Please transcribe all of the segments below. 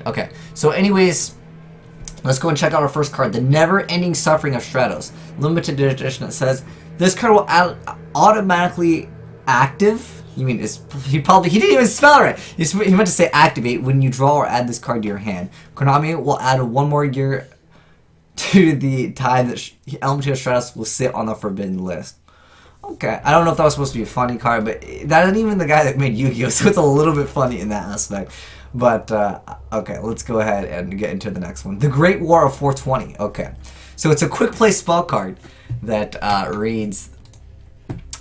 Okay, so anyways, let's go and check out our first card, the Never-Ending Suffering of Stratos. Limited edition. It says, this card will automatically active. You mean, he didn't even spell it right. He meant to say activate when you draw or add this card to your hand. Konami will add one more year to the time that Elemental Stratos will sit on the forbidden list. Okay, I don't know if that was supposed to be a funny card, but that isn't even the guy that made Yu-Gi-Oh, so it's a little bit funny in that aspect. But, okay, let's go ahead and get into the next one. The Great War of 420. Okay, so it's a quick play spell card that reads,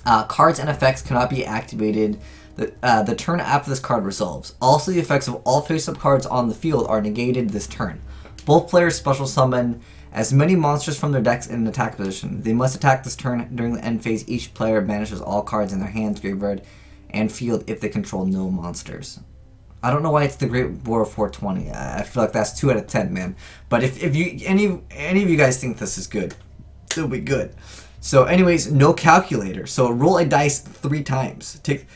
cards and effects cannot be activated the turn after this card resolves. Also, the effects of all face-up cards on the field are negated this turn. Both players special summon as many monsters from their decks in an attack position. They must attack this turn. During the end phase, each player banishes all cards in their hands, graveyard, and field if they control no monsters. I don't know why it's the Great War of 420. I feel like that's 2 out of 10, man. But if any of you guys think this is good, it'll be good. So anyways, no calculator. So roll a dice 3 times. Take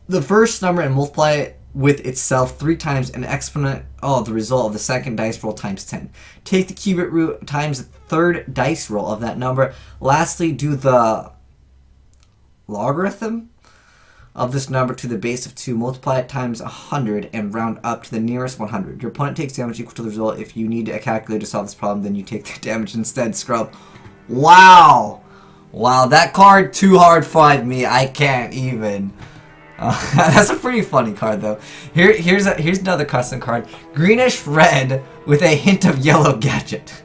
the first number and multiply it with itself 3 times and exponent the result of the second dice roll times 10. Take the cubit root times the third dice roll of that number. Lastly, do the logarithm of this number to the base of 2, multiply it times 100, and round up to the nearest 100. Your opponent takes damage equal to the result. If you need a calculator to solve this problem, then you take the damage instead. Scrub. Wow! Wow, that card too hard for me. I can't even. That's a pretty funny card though. Here's another custom card. Greenish red with a hint of yellow gadget.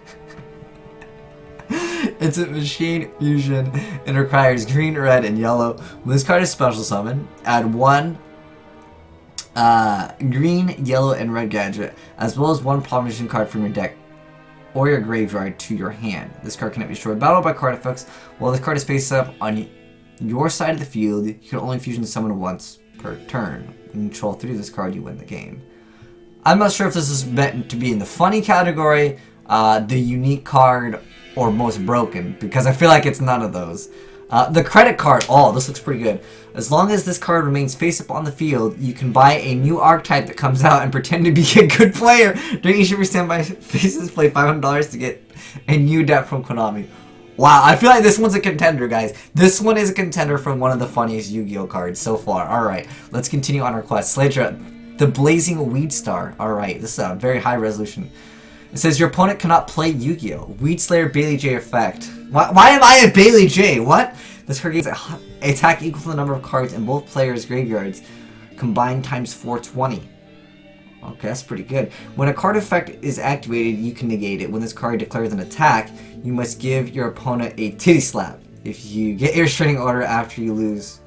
It's a machine fusion and requires green, red, and yellow. When this card is special summon, add 1 green, yellow, and red gadget, as well as 1 promotion card from your deck or your graveyard to your hand. This card cannot be destroyed battle by card effects. While this card is face up on your side of the field, you can only fusion summon once per turn. When you control 3 of this card, you win the game. I'm not sure if this is meant to be in the funny category, the unique card, or most broken, because I feel like it's none of those. The credit card, this looks pretty good. As long as this card remains face up on the field, you can buy a new archetype that comes out and pretend to be a good player. During each of your standby phases, play $500 to get a new deck from Konami. Wow, I feel like this one's a contender, guys. This one is a contender from one of the funniest Yu-Gi-Oh cards so far. Alright, let's continue on our quest. Slaydra, the Blazing Weed Star. Alright, this is a very high resolution. It says your opponent cannot play Yu-Gi-Oh! Weed Slayer Bailey J effect. Why am I a Bailey J? What? This card gains attack equal to the number of cards in both players' graveyards combined times 420. Okay, that's pretty good. When a card effect is activated, you can negate it. When this card declares an attack, you must give your opponent a titty slap if you get your restraining order after you lose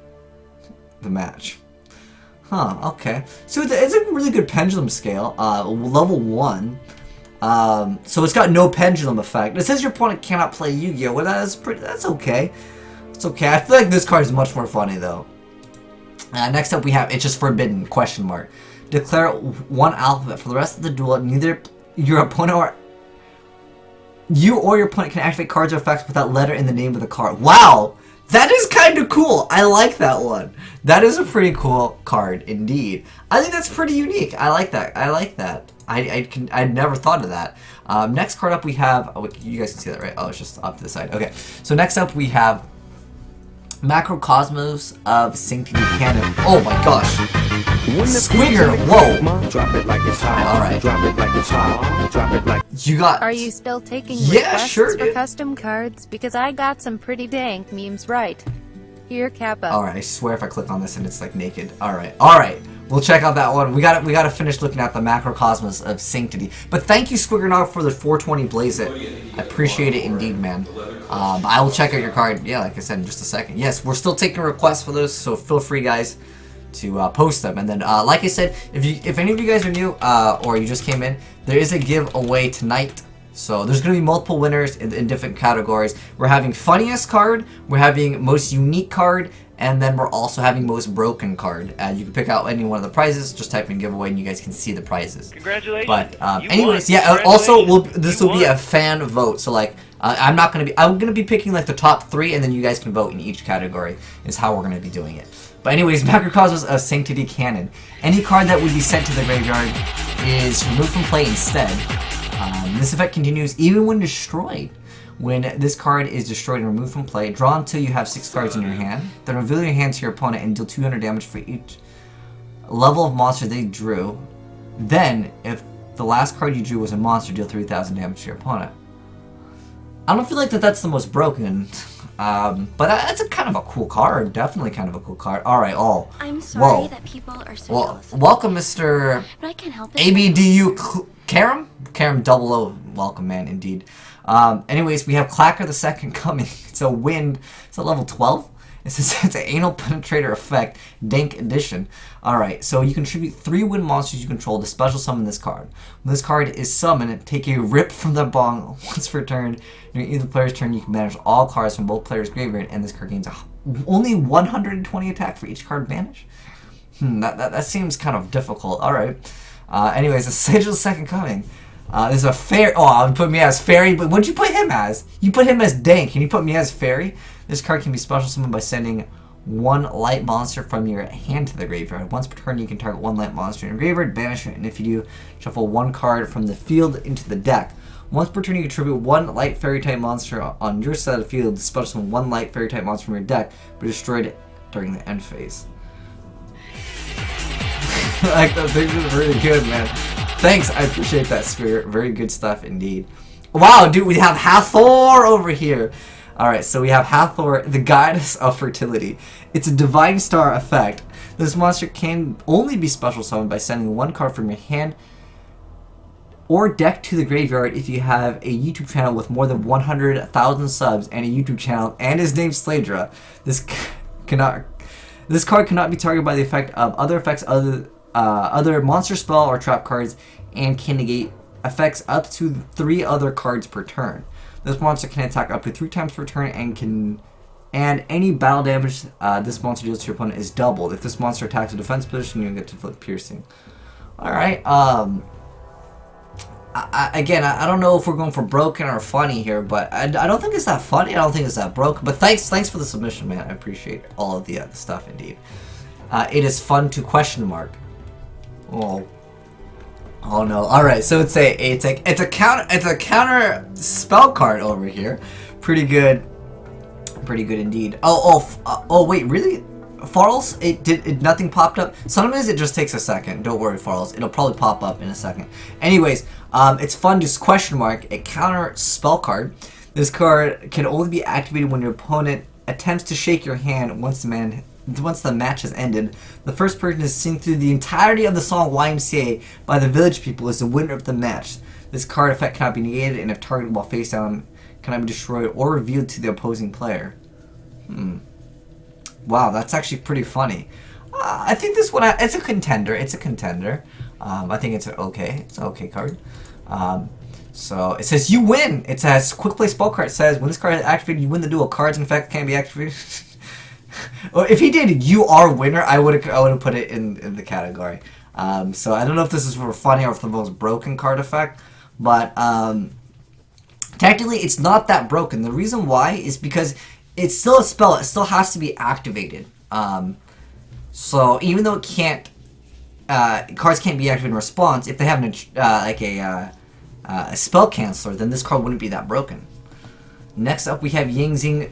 the match. Huh, okay. So it's a really good pendulum scale. Level 1. So it's got no pendulum effect. It says your opponent cannot play Yu-Gi-Oh! Well, that's okay. It's okay. I feel like this card is much more funny though. Next up we have It's Just Forbidden, question mark. Declare 1 alphabet. For the rest of the duel, neither your opponent or you or your opponent can activate cards or effects with that letter in the name of the card. Wow! That is kind of cool. I like that one. That is a pretty cool card indeed. I think that's pretty unique. I like that. I like that. I'd never thought of that. Next card up we have, you guys can see that, right? Oh, it's just up to the side. Okay, so next up we have Macrocosmos of Sanctity Cannon. Oh my gosh. Squigger, whoa. Drop it like it's hot. Alright. Drop it like it's hot. Drop it like. You got. Are you still taking yeah, requests sure, for custom cards? Because I got some pretty dank memes right. Here, Kappa. Alright, I swear if I click on this and it's like naked. Alright. We'll check out that one. We gotta finish looking at the Macrocosmos of Sanctity. But thank you, Squiggernog, for the 420 Blaze It. I appreciate it indeed, man. I will check out your card, yeah, like I said, in just a second. Yes, we're still taking requests for those, so feel free, guys, to post them. And then, like I said, if any of you guys are new, or you just came in, there is a giveaway tonight. So there's going to be multiple winners in different categories. We're having funniest card, we're having most unique card, and then we're also having most broken card. You can pick out any one of the prizes, just type in giveaway and you guys can see the prizes. Congratulations. But anyways, yeah, also this will be a fan vote. So like I'm gonna be picking like the top 3, and then you guys can vote in each category. Is how we're gonna be doing it. But anyways, Macrocosmos of Sanctity Cannon. Any card that would be sent to the graveyard is removed from play instead. This effect continues even when destroyed. When this card is destroyed and removed from play, draw until you have 6 cards in your hand. Then reveal your hand to your opponent and deal 200 damage for each level of monster they drew. Then, if the last card you drew was a monster, deal 3,000 damage to your opponent. I don't feel like that's the most broken, but that's a kind of a cool card. Definitely kind of a cool card. All right, I'm sorry that people are so jealous. Welcome, Mr. But I can't help it. ABDU Karam? Karam 00. Welcome, man, indeed. Anyways, we have Clacker the Second Coming. It's a wind. It's at level 12. It's an anal penetrator effect, Dank edition. Alright, so you contribute 3 wind monsters you control to special summon this card. When this card is summoned, take a rip from the bong once per turn. During either player's turn, you can banish all cards from both players' graveyard, and this card gains only 120 attack for each card banished. That seems kind of difficult. Alright. Anyways, the Slaydra the Second Coming. There's a fairy. Oh, I would put me as fairy, but what'd you put him as? You put him as Dank. Can you put me as fairy? This card can be special summoned by sending 1 light monster from your hand to the graveyard. Once per turn, you can target 1 light monster in your graveyard, banish it, and if you do, shuffle 1 card from the field into the deck. Once per turn, you contribute 1 light fairy type monster on your side of the field, special summon 1 light fairy type monster from your deck, but destroyed it during the end phase. Like, that thing is really good, man. Thanks, I appreciate that, Spirit. Very good stuff indeed. Wow, dude, we have Hathor over here. Alright, so we have Hathor, the Goddess of Fertility. It's a Divine Star effect. This monster can only be special summoned by sending 1 card from your hand or deck to the graveyard if you have a YouTube channel with more than 100,000 subs and a YouTube channel and is named Slaydra. This card cannot be targeted by the effect of other effects other monster spell or trap cards, and can negate effects up to 3 other cards per turn. This monster can attack up to 3 times per turn and any battle damage this monster deals to your opponent is doubled. If this monster attacks a defense position, you get to flip piercing. Alright, again, I don't know if we're going for broken or funny here, but I don't think it's that funny. I don't think it's that broken. But thanks for the submission, man. I appreciate all of the stuff indeed. It is fun to question mark. Oh no! All right, so it's a counter spell card over here. Pretty good indeed. Oh wait, really? Farls? Nothing popped up. Sometimes it just takes a second. Don't worry, Farls. It'll probably pop up in a second. Anyways, it's fun to question mark a counter spell card. This card can only be activated when your opponent attempts to shake your hand once the match has ended. The first person to sing through the entirety of the song YMCA by the Village People is the winner of the match. This card effect cannot be negated, and if targeted while face down, cannot be destroyed or revealed to the opposing player. Wow, that's actually pretty funny. I think this one, it's a contender. I think it's an okay card. So it says you win. It says quick play spell card. It says when this card is activated, you win the duel. Cards in effect can't be activated. Well, if he did, you are winner. I would have put it in the category. So I don't know if this is for funny or for the most broken card effect, but technically it's not that broken. The reason why is because it's still a spell. It still has to be activated. So even though it can't, cards can't be activated in response. If they have a spell canceller, then this card wouldn't be that broken. Next up, we have Yingxing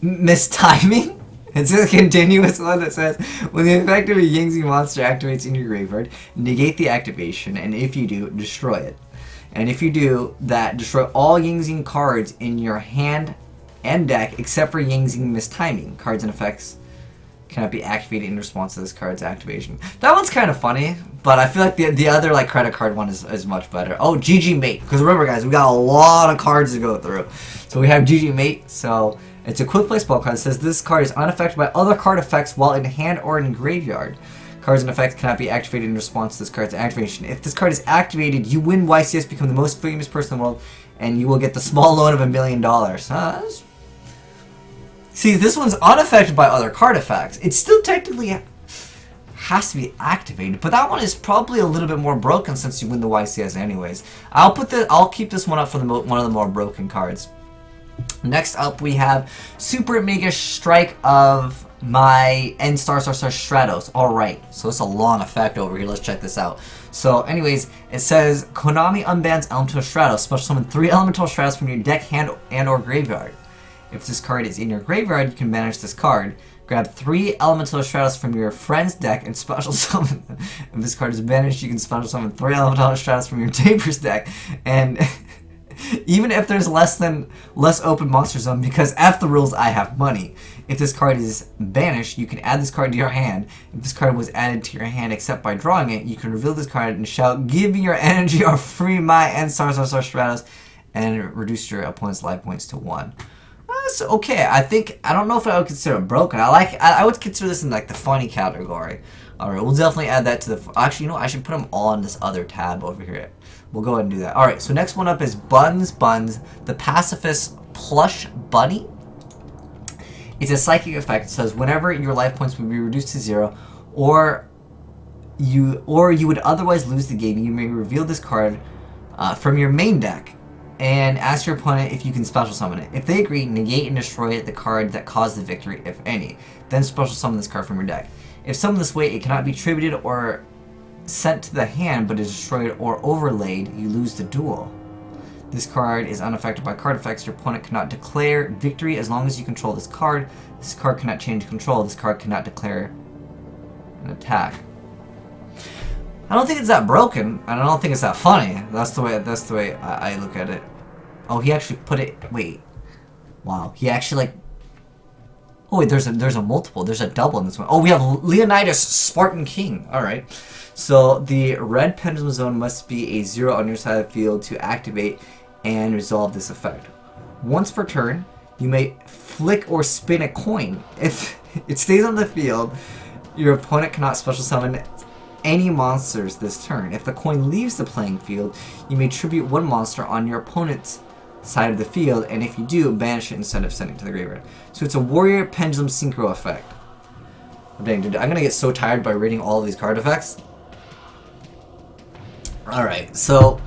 Mistiming. It's a continuous one that says, when the effect of a Yingxing monster activates in your graveyard, negate the activation, and if you do, destroy it. And if you do that, destroy all Yingxing cards in your hand and deck except for Yingxing Mistiming. Cards and effects cannot be activated in response to this card's activation. That one's kind of funny, but I feel like the other like credit card one is much better. Oh, GG Mate, because remember guys, we got a lot of cards to go through. So we have GG Mate, so it's a quick play spell card. It says this card is unaffected by other card effects while in hand or in graveyard. Cards and effects cannot be activated in response to this card's activation. If this card is activated, you win YCS, become the most famous person in the world, and you will get the small loan of $1 million. See, this one's unaffected by other card effects. It still technically has to be activated, but that one is probably a little bit more broken since you win the YCS anyways. I'll keep this one up for one of the more broken cards. Next up, we have Super Mega Strike of my N *** Stratos. Alright, so it's a long effect over here. Let's check this out. So, anyways, it says Konami unbans Elemental Stratos. Special summon 3 Elemental Stratos from your deck, hand, and or graveyard. If this card is in your graveyard, you can banish this card. Grab 3 Elemental Stratos from your friend's deck and special summon them. If this card is banished, you can special summon 3 Elemental Stratos from your neighbor's deck. And even if there's less open monster zone, because F the rules, I have money. If this card is banished, you can add this card to your hand. If this card was added to your hand except by drawing it, you can reveal this card and shout, "Give me your energy or free my N *** Stratos," and reduce your opponent's life points to 1. So, okay, I don't know if I would consider it broken. I would consider this in like the funny category. Alright, we'll definitely add that to the, actually, you know, I should put them all in this other tab over here. We'll go ahead and do that. Alright, so next one up is Buns, the Pacifist Plush Bunny. It's a psychic effect. It says whenever your life points would be reduced to 0, or you would otherwise lose the game, you may reveal this card from your main deck and ask your opponent if you can special summon it. If they agree, negate and destroy the card that caused the victory, if any. Then special summon this card from your deck. If summoned this way, it cannot be tributed or sent to the hand, but is destroyed or overlaid, you lose the duel. This card is unaffected by card effects. Your opponent cannot declare victory as long as you control this card. This card cannot change control. This card cannot declare an attack. I don't think it's that broken, and I don't think it's that funny. That's the way I look at it. Oh, he actually put it. Wait, wow. He actually like. Oh wait, there's a multiple. There's a double in this one. Oh, we have Leonidas Spartan King. All right. So the red Pendulum zone must be a 0 on your side of the field to activate and resolve this effect. Once per turn, you may flick or spin a coin. If it stays on the field, your opponent cannot special summon any monsters this turn. If the coin leaves the playing field, you may tribute 1 monster on your opponent's side of the field, and if you do, banish it instead of sending it to the graveyard. So it's a Warrior Pendulum Synchro effect. Dang, dude, I'm gonna get so tired by reading all of these card effects. Alright, so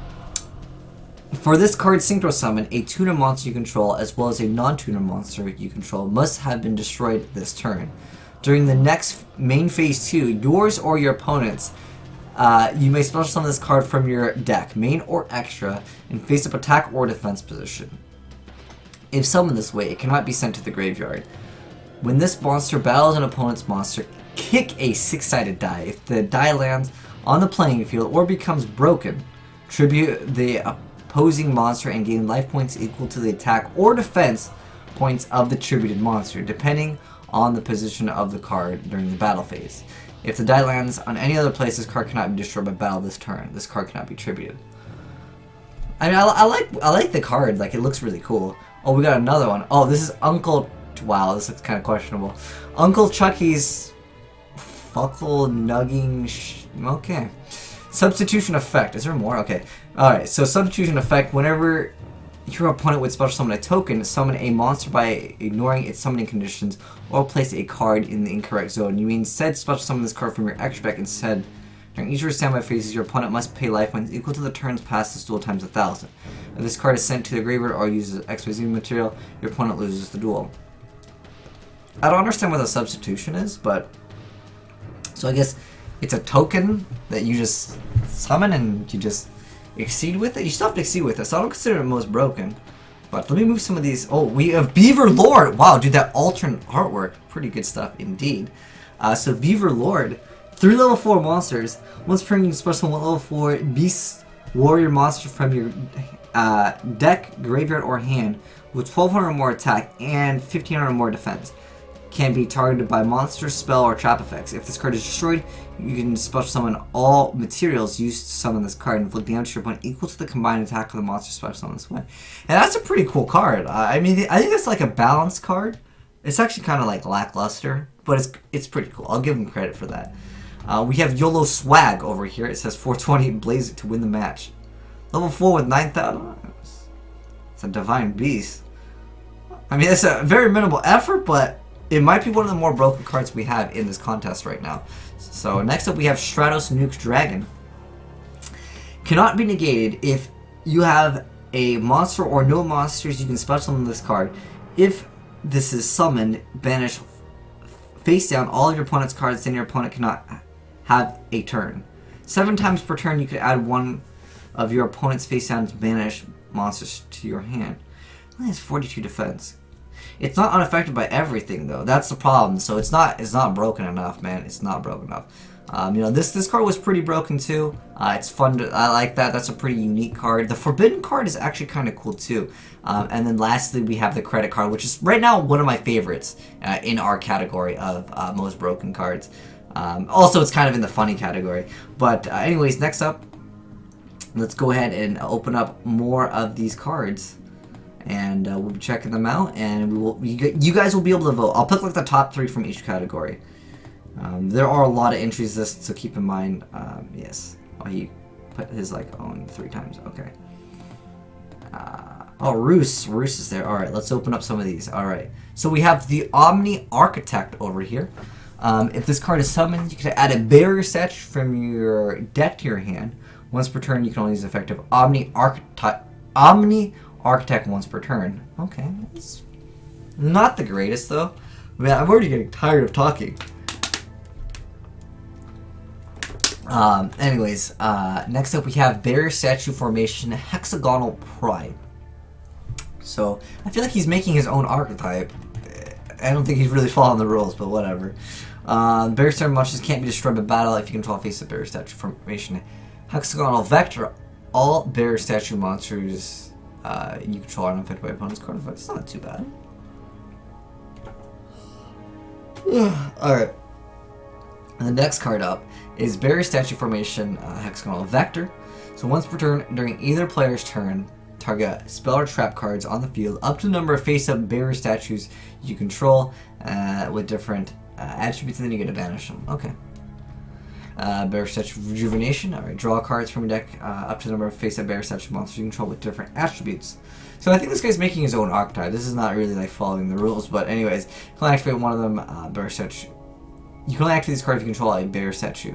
for this card Synchro Summon, a tuner monster you control as well as a non-tuner monster you control must have been destroyed this turn. During the next main phase 2, yours or your opponent's, you may special summon this card from your deck, main or extra, in face-up attack or defense position. If summoned this way, it cannot be sent to the graveyard. When this monster battles an opponent's monster, kick a 6-sided die. If the die lands on the playing field or becomes broken, tribute the opposing monster and gain life points equal to the attack or defense points of the tributed monster, depending on the position of the card during the battle phase. If the die lands on any other place, this card cannot be destroyed by battle this turn. This card cannot be tributed. I mean, I like the card. Like, it looks really cool. Oh, we got another one. Oh, this is Uncle. Wow, this looks kind of questionable. Uncle Chucky's Fuckle Nugging. Okay. Substitution effect. Is there more? Okay. Alright, so substitution effect. Whenever your opponent would special summon a token, summon a monster by ignoring its summoning conditions, or place a card in the incorrect zone. You may instead special summon this card from your extra deck instead. During each of your standby phases, your opponent must pay life points equal to the turns past this duel times 1,000. If this card is sent to the graveyard or uses XYZ material, your opponent loses the duel. I don't understand what the substitution is, but... So I guess it's a token that you just summon and you just exceed with it. You still have to exceed with it, so I don't consider it most broken. But let me move some of these. Oh, we have Beaver Lord! Wow, dude, that alternate artwork. Pretty good stuff indeed. So Beaver Lord. 3 level 4 monsters. Once per turn, you can special 1 level 4 Beast Warrior monster from your deck, graveyard, or hand with 1200 or more attack and 1500 or more defense. Can be targeted by monster, spell, or trap effects. If this card is destroyed, you can special summon all materials used to summon this card and inflict damage to your opponent equal to the combined attack of the monster special summon this way. And that's a pretty cool card. I mean, I think it's like a balanced card. It's actually kind of like lackluster, but it's pretty cool. I'll give him credit for that. We have YOLO Swag over here. It says 420 Blaze it to win the match. Level 4 with 9,000. It's a Divine Beast. I mean, it's a very minimal effort, but it might be one of the more broken cards we have in this contest right now. So next up we have Stratos Nuke Dragon. Cannot be negated if you have a monster or no monsters, you can special summon this card. If this is summoned, banish face down all of your opponent's cards, then your opponent cannot have a turn. 7 times per turn, you can add one of your opponent's face down to banish monsters to your hand. It only has 42 defense. It's not unaffected by everything though. That's the problem. So it's not broken enough, man. It's not broken enough. You know, this card was pretty broken too. It's fun. I like that. That's a pretty unique card. The Forbidden card is actually kind of cool too. And then lastly, we have the Credit card, which is right now one of my favorites in our category of most broken cards. Also, it's kind of in the funny category. But anyways, next up, let's go ahead and open up more of these cards. And we'll be checking them out, and you guys will be able to vote. I'll pick like the top 3 from each category. There are a lot of entries this, so keep in mind. Yes. Oh, he put his like own 3 times. Okay. Oh, Roos is there. All right, let's open up some of these. All right. So we have the Omni Architect over here. If this card is summoned, you can add a barrier statue from your deck to your hand. Once per turn, you can only use the effective Omni Architect once per turn. Okay, it's not the greatest though. Man, I'm already getting tired of talking. Anyways, next up we have Barrier Statue Formation Hexagonal Pride. So I feel like he's making his own archetype. I don't think he's really following the rules, but whatever. Barrier Statue monsters can't be destroyed by battle if you control face of Barrier Statue Formation Hexagonal Vector. All Barrier Statue monsters you control are unaffected by opponent's card effect. It's not too bad. Alright. And the next card up is Barrier Statue Formation Hexagonal Vector. So once per turn, during either player's turn, target spell or trap cards on the field up to the number of face-up barrier statues you control with different attributes, and then you get to banish them. Okay. Barrier Statue Rejuvenation. Alright, draw cards from your deck up to the number of face-up barrier statue monsters you control with different attributes. So I think this guy's making his own archetype. This is not really like following the rules, but anyways, you can only activate one of them, barrier statue. You can only activate this card if you control a barrier statue.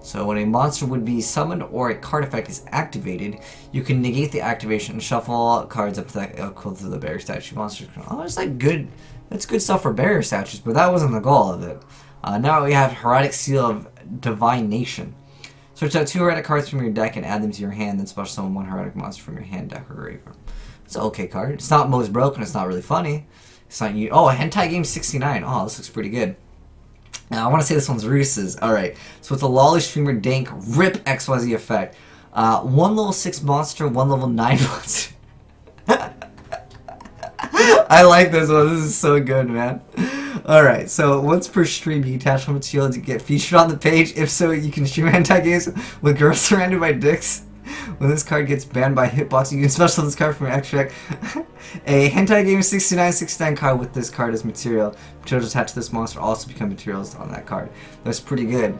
So when a monster would be summoned or a card effect is activated, you can negate the activation and shuffle all cards up to that equal to the barrier statue monster. Oh, it's like good. That's good stuff for barrier statues, but that wasn't the goal of it. Now we have Heretic Seal of Divination. Search out 2 heretic cards from your deck and add them to your hand, then special summon 1 heretic monster from your hand, deck, or graveyard. It's an okay card. It's not most broken. It's not really funny. It's not you. Oh, Hentai Game 69. Oh, this looks pretty good. Now, I want to say this one's Reese's. Alright, so it's a Lolly Streamer Dank Rip XYZ effect. 1 level 6 monster, 1 level 9 monster. I like this one. This is so good, man. Alright, so once per stream, you attach one material to get featured on the page. If so, you can stream hentai games with girls surrounded by dicks. When this card gets banned by Hitbox, you can special this card from your extra deck. A Hentai Game 69 card with this card as material. Materials attached to this monster also become materials on that card. That's pretty good.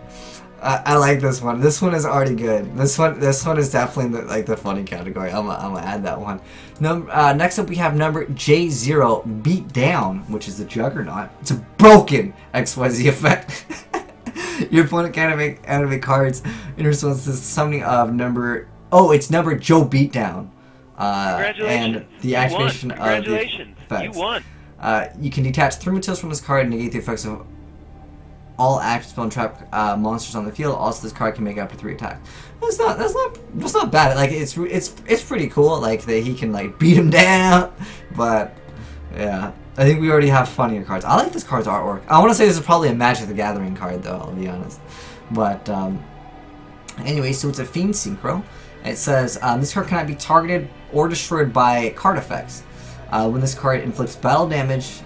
I like this one. This one is already good. This one is definitely the funny category. I'm gonna add that one. Next up we have number J0 Beat Down, which is the Juggernaut. It's a broken XYZ effect. Your opponent can't animate cards in response to the summoning of number. Oh, it's number Joe Beatdown. And the activation of the effects. You won. You can detach 3 materials from this card and negate the effects of all active spell and trap monsters on the field. Also, this card can make up to 3 attacks. That's not bad. Like it's pretty cool. Like that he can like beat him down. But yeah, I think we already have funnier cards. I like this card's artwork. I want to say this is probably a Magic the Gathering card though. I'll be honest. But anyway, so it's a Fiend Synchro. It says, this card cannot be targeted or destroyed by card effects. When this card inflicts battle damage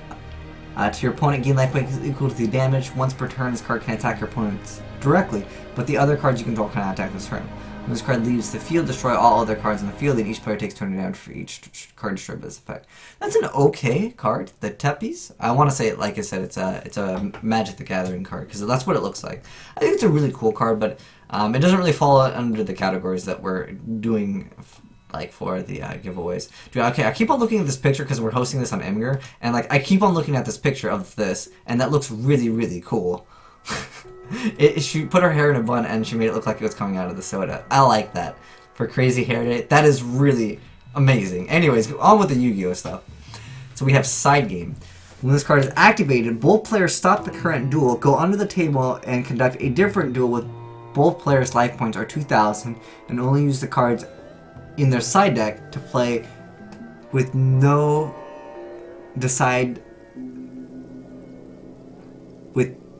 to your opponent, gain life points equal to the damage. Once per turn, this card can attack your opponents directly, but the other cards you control cannot attack this turn. When this card leaves the field, destroy all other cards in the field, and each player takes 20 damage for each card destroyed by this effect. That's an okay card. The Tepes. I want to say, like I said, it's a Magic the Gathering card, because that's what it looks like. I think it's a really cool card, but it doesn't really fall under the categories that we're doing like for the giveaways. Dude, okay, I keep on looking at this picture because we're hosting this on Imgur, and like I keep on looking at this picture of this, and that looks really, really cool. She put her hair in a bun and she made it look like it was coming out of the soda. I like that. For Crazy Hair Day, that is really Amazing. Anyways, on with the Yu-Gi-Oh stuff. So we have side game. When this card is activated, both players stop the current duel, go under the table, and conduct a different duel with both players' life points are 2,000, and only use the cards in their side deck to play with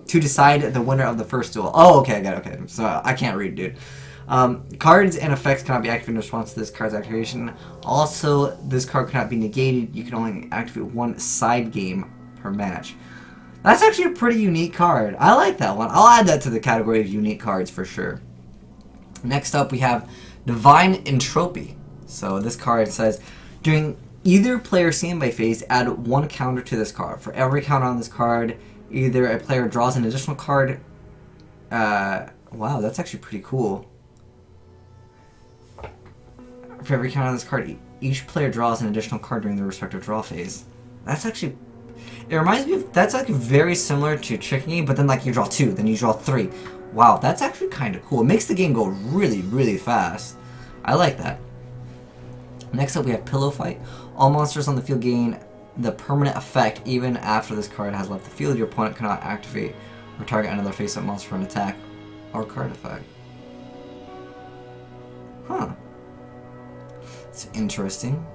to decide the winner of the first duel. Oh, okay, I got it. Okay, so I can't read, dude. Cards and effects cannot be activated in response to this card's activation. Also, this card cannot be negated. You can only activate one side game per match. That's actually a pretty unique card. I like that one. I'll add that to the category of unique cards for sure. Next up, we have Divine Entropy. So this card says, during either player's standby phase, add one counter to this card. For every counter on this card, either a player draws an additional card. Wow, that's actually pretty cool. For every counter on this card, each player draws an additional card during their respective draw phase. That's actually... It reminds me of... That's like very similar to Chicken Game, but then like you draw 2, then you draw 3. Wow, that's actually kind of cool. It makes the game go really, really fast. I like that. Next up, we have Pillow Fight. All monsters on the field gain the permanent effect even after this card has left the field. Your opponent cannot activate or target another face-up monster for an attack or card effect. Huh. It's interesting.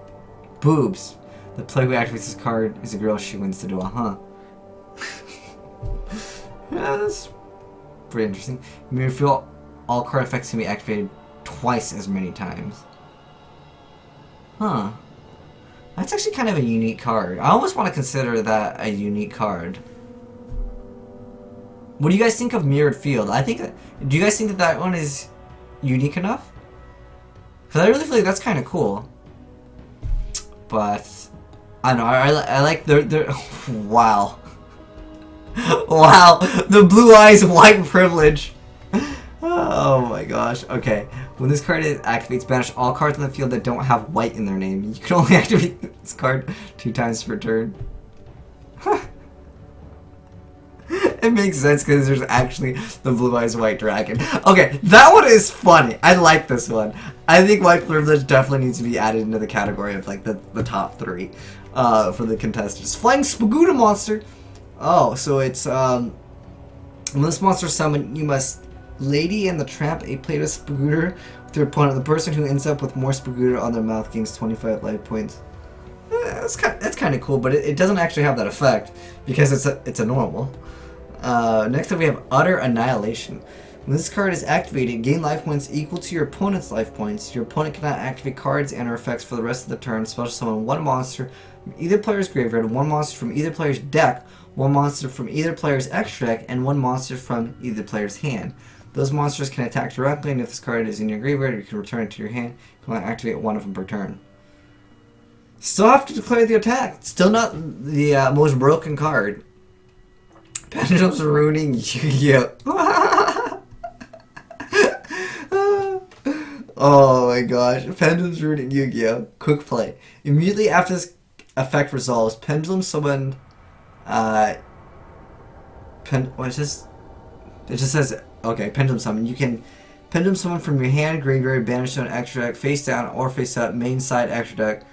Boobs. The player who activates this card is a girl. She wins the duel. Huh. Yeah, that's pretty interesting. You feel all card effects can be activated twice as many times. Huh. That's actually kind of a unique card. I almost want to consider that a unique card. What do you guys think of Mirrored Field? Do you guys think that that one is unique enough? Because I really feel like that's kind of cool. But I don't know. I like their wow. Wow, the blue eyes, white privilege. Oh my gosh. Okay, when this card activates, banish all cards on the field that don't have white in their name. You can only activate this card 2 times per turn. It makes sense because there's actually the blue eyes white dragon. Okay, that one is funny. I like this one. I think white privilege definitely needs to be added into the category of like the top 3 for the contestants. Flying Spaguda monster. Oh, so it's when this monster is summoned, you must Lady and the Tramp a plate of Spaguda with your opponent. The person who ends up with more Spaguda on their mouth gains 25 life points. That's kind of cool, but it doesn't actually have that effect because it's a normal. Next up, we have Utter Annihilation. When this card is activated, gain life points equal to your opponent's life points. Your opponent cannot activate cards and/or effects for the rest of the turn. Special summon one monster from either player's graveyard, one monster from either player's deck, one monster from either player's extra deck, and one monster from either player's hand. Those monsters can attack directly, and if this card is in your graveyard, you can return it to your hand. You can only activate one of them per turn. Still have to declare the attack. Still not the most broken card. Pendulum's ruining Yu-Gi-Oh! Oh my gosh. Pendulum's ruining Yu-Gi-Oh! Quick play. Immediately after this effect resolves, Pendulum summon... what is this? It just says... Okay, Pendulum summon. You can Pendulum summon from your hand, graveyard, banish to an extra deck, face down or face up, main side extra deck,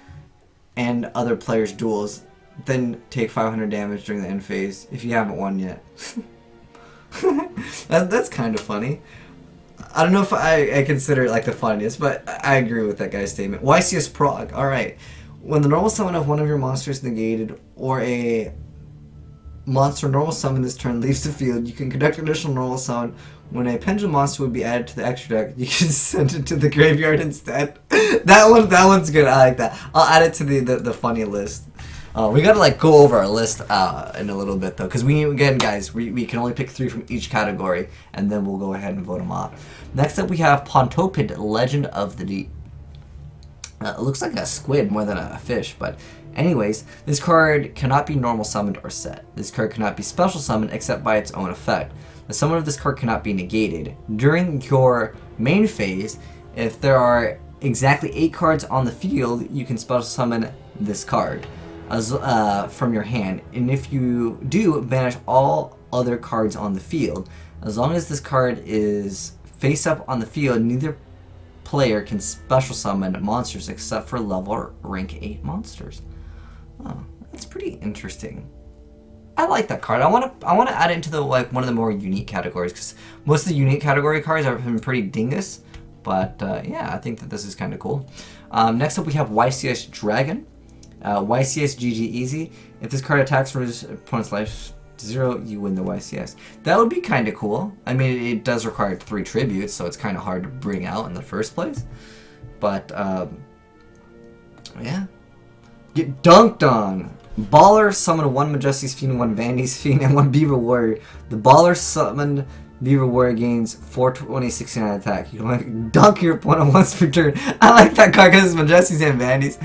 and other players' duels. Then take 500 damage during the end phase if you haven't won yet. That's kind of funny. I don't know if I consider it like the funniest, but I agree with that guy's statement. YCS Prog. Alright. When the normal summon of one of your monsters negated or a monster normal summon this turn leaves the field, you can conduct an additional normal summon. When a Pendulum monster would be added to the extra deck, you can send it to the graveyard instead. That one's good. I like that. I'll add it to the funny list. We gotta like go over our list in a little bit though, because we can only pick 3 from each category, and then we'll go ahead and vote them off. Next up, we have Pontopid, Legend of the Deep. It looks like a squid more than a fish, but anyways, this card cannot be normal summoned or set. This card cannot be special summoned except by its own effect. The summon of this card cannot be negated. During your main phase, if there are exactly 8 cards on the field, you can special summon this card from your hand, and if you do, banish all other cards on the field. As long as this card is face up on the field, neither player can special summon monsters except for level or rank 8 monsters. Oh, that's pretty interesting. I like that card. I want to add it into the one of the more unique categories, because most of the unique category cards have been pretty dingus. But yeah, I think that this is kind of cool. Next up, we have YCS Dragon. YCS GG Easy. If this card attacks for his opponent's life 0, you win the YCS. That would be kind of cool. I mean, it does require 3 tributes, so it's kind of hard to bring out in the first place. But yeah, get dunked on. Baller summoned 1 Majesty's Fiend, 1 Vandy's Fiend, and 1 Beaver Warrior. The Baller summoned Beaver Warrior gains 420-69 attack. You can dunk your opponent once per turn. I like that card because it's Majesty's and Vandy's.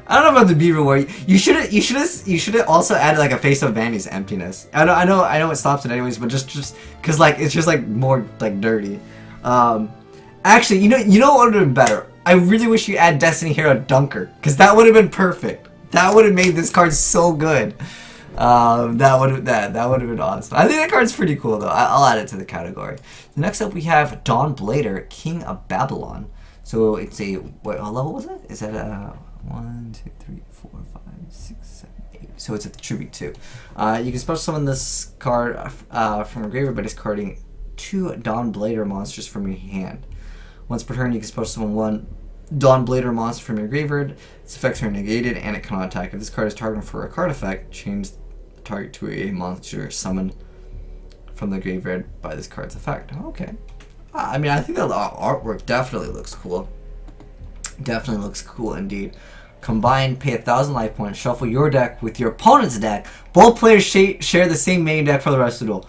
I don't know about the Beaver Warrior. You should have also added like a face of Vandy's emptiness. I know it stops it anyways, but just because like it's just like more like dirty. Actually, you know what would have been better? I really wish you add Destiny Hero Dunker, because that would have been perfect. That would have made this card so good. That would have been awesome. I think that card's pretty cool though. I'll add it to the category. Next up we have Dawn Blader, King of Babylon. So it's a what level was it? Is that a 1, 2, 3, 4, 5, 6, 7, 8? So it's at the tribute 2. You can special summon this card from your graveyard by discarding 2 Dawn Blader monsters from your hand. Once per turn, you can special summon 1 Dawn Blader monster from your graveyard. Its effects are negated and it cannot attack. If this card is targeted for a card effect, change the target to a monster summoned from the graveyard by this card's effect. Okay. I mean, I think the artwork definitely looks cool. Definitely looks cool indeed. Combine, pay 1,000 life points, shuffle your deck with your opponent's deck. Both players share the same main deck for the rest of the duel.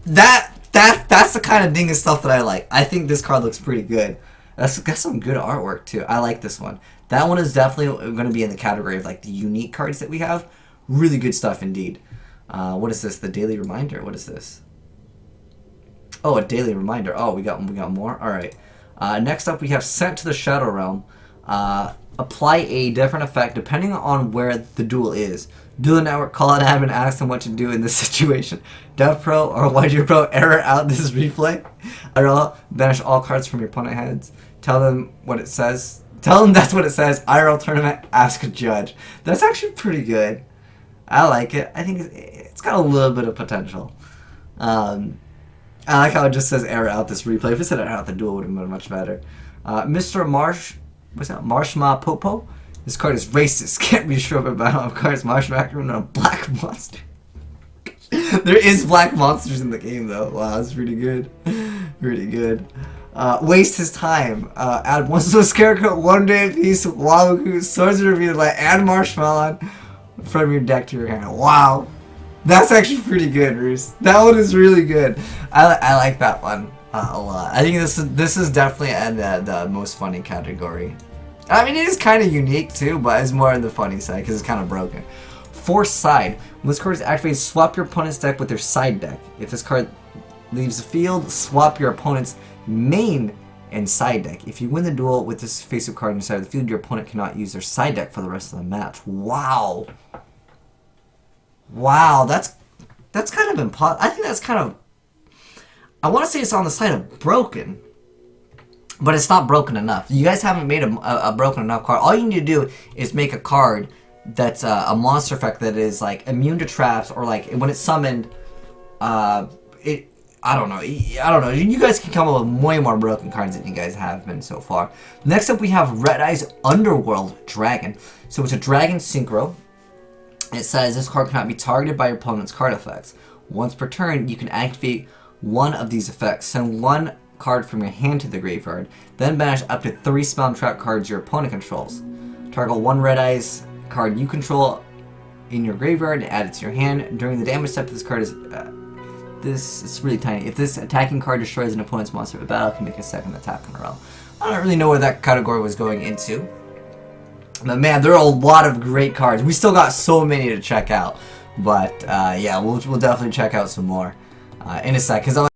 That's the kind of dingus stuff that I like. I think this card looks pretty good. That's got some good artwork too. I like this one. That one is definitely going to be in the category of like the unique cards that we have. Really good stuff indeed. What is this? The Daily Reminder. What is this? Oh, a Daily Reminder. Oh, we got more. All right. Next up, we have Sent to the Shadow Realm. Apply a different effect depending on where the duel is. Dueling Network, call an admin, ask them what to do in this situation. DevPro or YGO error out this replay. IRL, banish all cards from your opponent's hands. Tell them what it says. Tell them that's what it says. IRL tournament, ask a judge. That's actually pretty good. I like it. I think it's got a little bit of potential. I like how it just says error out this replay. If it said error out the duel, would have been much better. Mr. Marshma Popo. This card is racist. Can't be sure about how cards Marsh Macaroon and a black monster. There is black monsters in the game though. Wow, that's pretty good. Pretty good. Waste his time. Add one Scarecrow, 1 day apiece, Waluku, Swords Revealed, add Marshmallow from your deck to your hand. Wow. That's actually pretty good, Roos. That one is really good. I like that one a lot. I think this is definitely in the most funny category. I mean, it is kind of unique too, but it's more on the funny side because it's kind of broken. Force Side. When this card is activated, swap your opponent's deck with their side deck. If this card leaves the field, swap your opponent's main and side deck. If you win the duel with this face-up card inside of the field, your opponent cannot use their side deck for the rest of the match. Wow. Wow, that's kind of impossible. I think that's kind of... I want to say it's on the side of broken. But it's not broken enough. You guys haven't made a broken enough card. All you need to do is make a card that's a monster effect that is like immune to traps, or like when it's summoned, I don't know. You guys can come up with way more broken cards than you guys have been so far. Next up, we have Red Eye's Underworld Dragon. So it's a dragon synchro. It says this card cannot be targeted by your opponent's card effects. Once per turn, you can activate one of these effects. Send one card from your hand to the graveyard, then banish up to 3 spell and trap cards your opponent controls. Target 1 Red Eyes card you control in your graveyard and add it to your hand. During the damage step, this card is it's really tiny. If this attacking card destroys an opponent's monster of the battle, it can make a second attack in a row. I don't really know where that category was going into, but man, there are a lot of great cards. We still got so many to check out, but yeah, we'll definitely check out some more in a sec, because